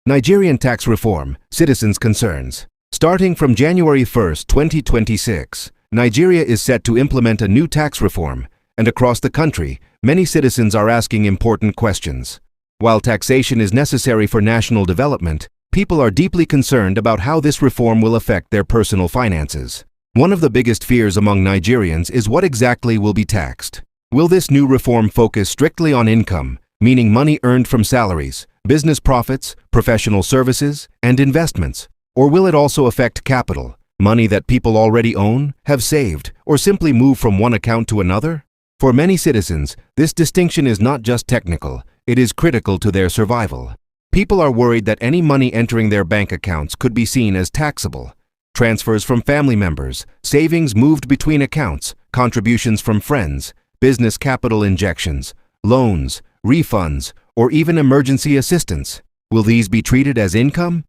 Nigerian tax reform, citizens' concerns. Starting from January 1, 2026, Nigeria is set to implement a new tax reform, and across the country, many citizens are asking important questions. While taxation is necessary for national development, people are deeply concerned about how this reform will affect their personal finances. One of the biggest fears among Nigerians is what exactly will be taxed. Will this new reform focus strictly on income, meaning money earned from salaries, business profits, professional services, and investments? Or will it also affect capital, money that people already own, have saved, or simply move from one account to another? For many citizens, this distinction is not just technical, it is critical to their survival. People are worried that any money entering their bank accounts could be seen as taxable. Transfers from family members, savings moved between accounts, contributions from friends, business capital injections, loans, refunds, or even emergency assistance. Will these be treated as income?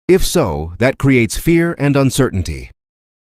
If so, that creates fear and uncertainty.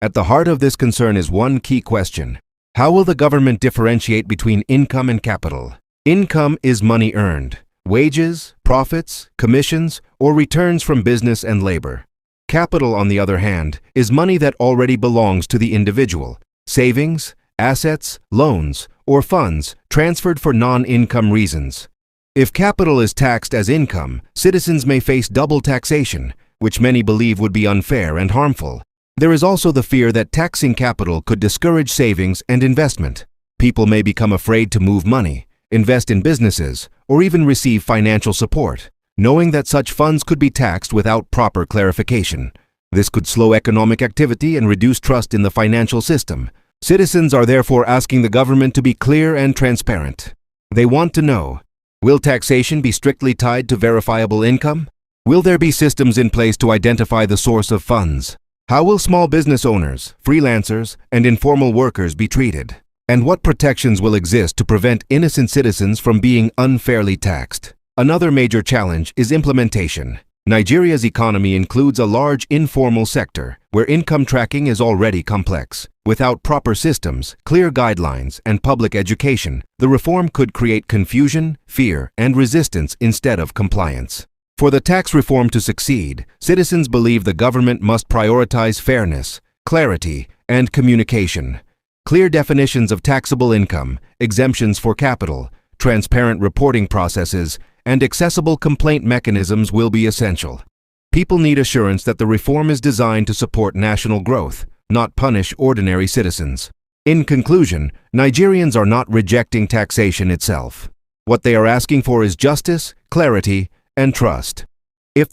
At the heart of this concern is one key question. How will the government differentiate between income and capital? Income is money earned, wages, profits, commissions, or returns from business and labor. Capital, on the other hand, is money that already belongs to the individual, savings, assets, loans, or funds transferred for non-income reasons. If capital is taxed as income, citizens may face double taxation, which many believe would be unfair and harmful. There is also the fear that taxing capital could discourage savings and investment. People may become afraid to move money, invest in businesses, or even receive financial support, knowing that such funds could be taxed without proper clarification. This could slow economic activity and reduce trust in the financial system. Citizens are therefore asking the government to be clear and transparent. They want to know, will taxation be strictly tied to verifiable income? Will there be systems in place to identify the source of funds? How will small business owners, freelancers, and informal workers be treated? And what protections will exist to prevent innocent citizens from being unfairly taxed? Another major challenge is implementation. Nigeria's economy includes a large informal sector where income tracking is already complex. Without proper systems, clear guidelines, and public education, the reform could create confusion, fear, and resistance instead of compliance. For the tax reform to succeed, citizens believe the government must prioritize fairness, clarity, and communication. Clear definitions of taxable income, exemptions for capital, transparent reporting processes, and accessible complaint mechanisms will be essential. People need assurance that the reform is designed to support national growth, not punish ordinary citizens. In conclusion, Nigerians are not rejecting taxation itself. What they are asking for is justice, clarity, and trust.